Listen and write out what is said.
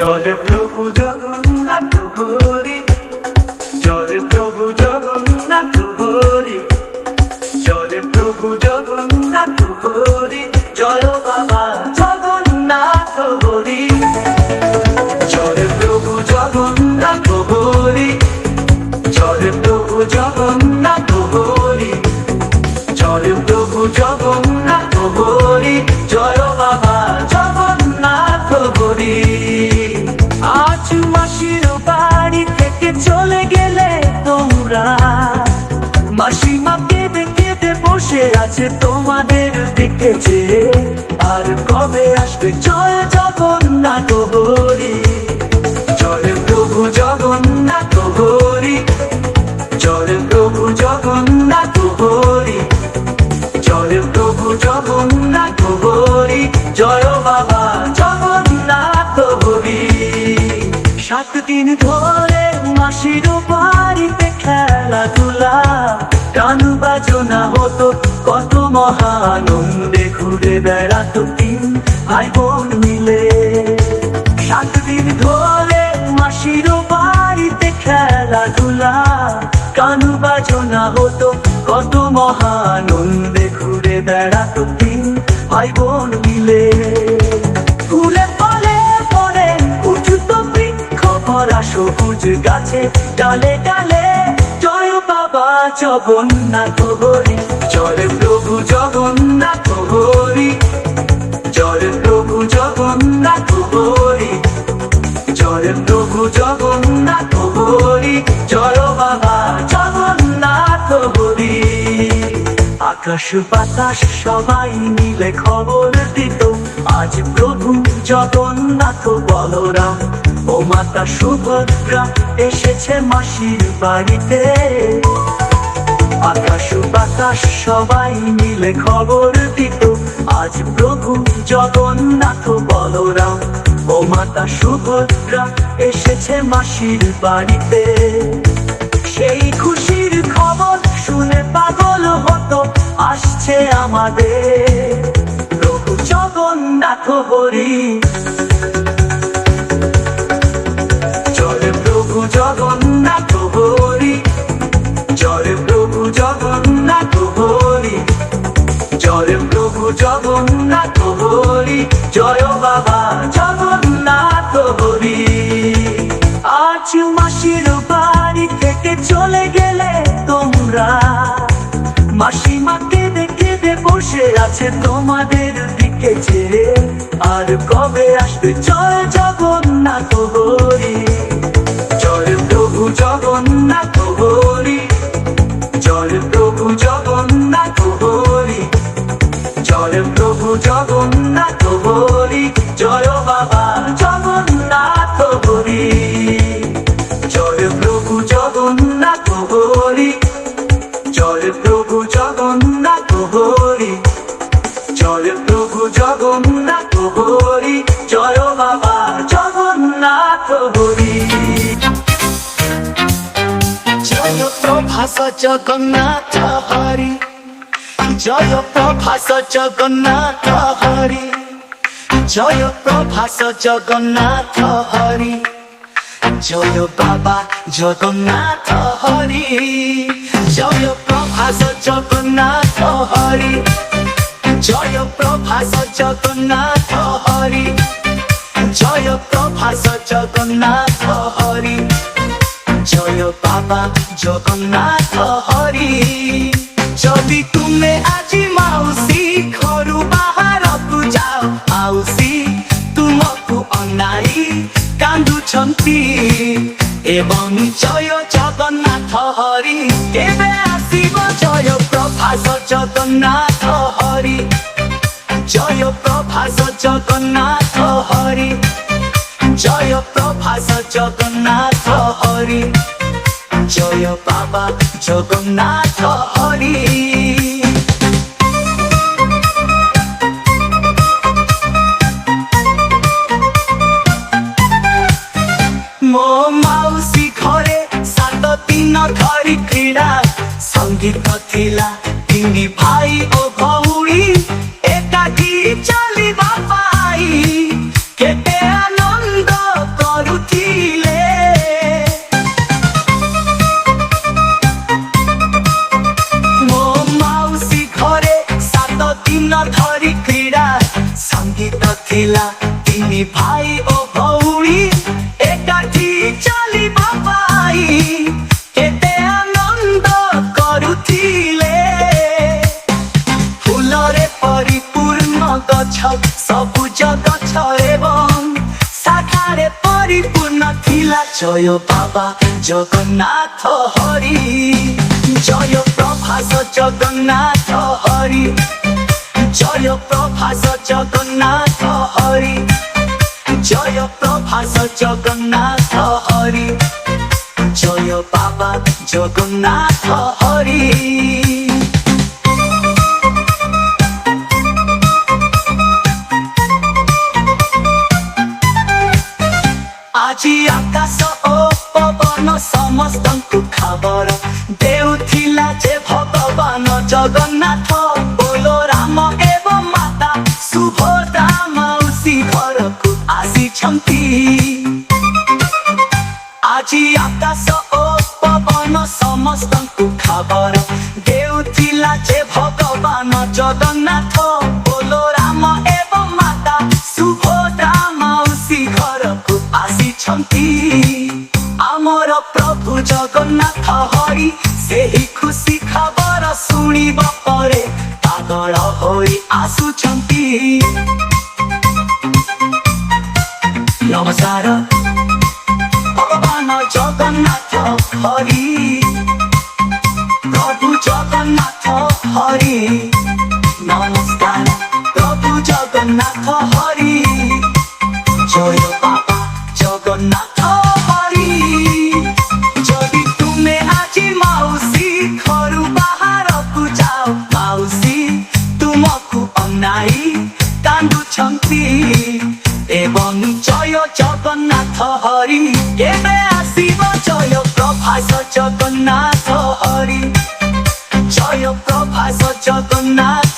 জয় প্রভু জগন্নাথ হরি, জয় প্রভু জগন্নাথ হরি, জয় প্রভু জগন্নাথ হরি, জয় বাবা জগন্নাথ হরি। জয় প্রভু জগন্নাথ হরি, জয় প্রভু জগন্নাথ হরি, জয় প্রভু জগন্নাথ হরি, জয় বাবা জগন্নাথ হরি। আজ মাসির বাড়ি থেকে চলে গেলে তোমরা, মাসিমা কেঁদে কেঁদে বসে আছে তোমাদের দিকে চেয়ে। আর কবে আসবে জয় জগন্নাথ হরি, জয় প্রভু জগন্নাথ হরি, জয় প্রভু জগন্নাথ হরি, জয় প্রভু জগন্নাথ হরি, জয় বাবা জগন্নাথ হরি। 7 দিন ধরে মাসির বাড়িতে খেলাধুলা, গান বাজনা হতো, কত মহানন্দে ঘুরে বেড়াতো 3 ভাই বোন মিলে। 7 দিন ধরে মাসির বাড়িতে খেলাধুলা, গান বাজনা হতো, কত মহানন্দে ঘুরে বেড়াতো 3 ভাই বোন মিলে। ফুলে ফলে পরে উঠতো বৃক্ষ ভরা সবুজ গাছে, ডালে ডালে জয় বাবা জগন্নাথ হরি, জয় প্রভু জগন্নাথ হরি, জয় প্রভু জগন্নাথ হরি, জয় প্রভু জগন্নাথ হরি, জয় বাবা জগন্নাথ হরি। আকাশ বাতাস সবাই মিলে খবর দিত, আজ প্রভু জগন্নাথ বলরাম ও মাতা সুভদ্রা এসেছে মাসির বাড়িতে। আকাশ বাতাস সবাই মিলে খবর দিত, আজ প্রভু জগন্নাথ বলরাম ও মাতা সুভদ্রা এসেছে মাসির বাড়িতে। সেই খুশির খবর শুনে পাগল হতো আসছে আমাদের প্রভু জগন্নাথ হরি। জয় প্রভু জগন্নাথ হরি, জয় প্রভু জগন্নাথ হরি, জয় প্রভু জগন্নাথ হরি, জয় বাবা জগন্নাথ হরি। আজ মাসির বাড়ি থেকে চলে গেলে তোমরা, মাসিমা কেঁদে কেঁদে বসে আছে তোমাদের দিকে চেয়ে। আর কবে আসবে জয় জগন্নাথ হরি, জয় প্রভু জগন্নাথ হরি, জয় প্রভু জগন্নাথ হরি, জয় প্রভু জগন্নাথ হরি, জয় বাবা জগন্নাথ হরি। জয় প্রভু জগন্নাথ হরি, জয় প্রভু জগন্নাথ হরি, জয় প্রভু জগন্নাথ হরি, জয় বাবা জগন্নাথ হরি। জয় প্রভাস জগন্নাথ হরি, জয় প্রভাস জগন্নাথ হরি, জয় প্রভাস জগন্নাথ হরি, জয় বাবা জগন্নাথ হরি। জয় প্রভাস জগন্নাথ হরি, জয় প্রভাস জগন্নাথ হরি, জয় প্রভাস জগন্নাথ হরি, জয় বাবা জগন্নাথ হরি। যদি ତୁମେ ଆଜି ମାଉସୀ ଘରୁ ବାହାରକୁ ଯାଅ, ମାଉସୀ ତୁମକୁ ଅନାଇ କାନ୍ଦୁଛନ୍ତି ଏବଂ ଜୟ ଜଗନ୍ନାଥ ହରି କେବେ ଆସିବ। ଜୟ ପ୍ରଭାସ ଜଗନ୍ନାଥ ହରି, ଜୟ ପ୍ରଭାସ ଜଗନ୍ନାଥ ହରି, জয় প্রভাস জগন্নাথ হরি, জয় বাবা জগন্নাথ হরি। ମୋ ମାଉସୀ ଘରେ 7 ଦିନ ଧରି କ୍ରୀଡ଼ା ସଙ୍ଗୀତ ଥିଲା, 3 ଭାଇ ଓ ଭଉଣୀ ଏକାଠି ଚାଲିବା ପାଇଁ କେତେ ଆନନ୍ଦ ପରିପୂର୍ଣ୍ଣ ଥିଲା ଜୟ ବାବା ଜଗନ୍ନାଥ ହରି ଜୟ ପ୍ରଭାସ ଜଗନ୍ନାଥ ହରି জয় প্রভাস জগন্নাথ হরি জয় প্রভাস জগন্নাথ হরি জয় বাবা জগন্নাথ হরি আজি আকাশ ও পবন সমস্তଙ୍କୁ খবর দেউথিলা যে ভগবান জগন্নাথ बोलो राम एवं माता सुभद्रा माउसी घरକୁ ଆସିଛନ୍ତି ଆଜି ଆକାଶ ଓ ପବନ ସମସ୍ତଙ୍କୁ ଖବର ଦେଉଥିଲା ଯେ ଭଗବାନ ଜଗନ୍ନାଥ बोलो ରାମ ଏବଂ ମାତା ସୁଭଦ୍ରା ମାଉସୀ ଘରକୁ ଆସିଛନ୍ତି ଆମର ପ୍ରଭୁ ଜଗନ୍ନାଥ ହରି ସେହି ଖୁସି ଖବର ଶୁଣିବ ପରେ ପାଗଳ ହୋଇ ଆସୁଛନ୍ତି ନମସ୍କାର ଭଗବାନ ଜଗନ୍ନାଥ ହରି ପ୍ରଭୁ ଜଗନ୍ନାଥ ହରି ନମସ୍କାର ପ୍ରଭୁ ଜଗନ୍ନାଥ ହରି ଜୟ ବାବା ଜଗନ୍ନାଥ ହରି ଯଦି ତୁମେ ଆଜି ମାଉସୀ ଘରୁ ବାହାରକୁ ଯାଅ ମାଉସୀ ତୁମକୁ ଅନାଇ କାନ୍ଦୁଛନ୍ତି ଏବଂ ଜୟ ଜଗନ୍ନାଥ ହରି କେବେ ଆସିବ ଜୟ ପ୍ରଭାସ ଜଗନ୍ନାଥ ହରି ଜୟ ପ୍ରଭାସ ଜଗନ୍ନାଥ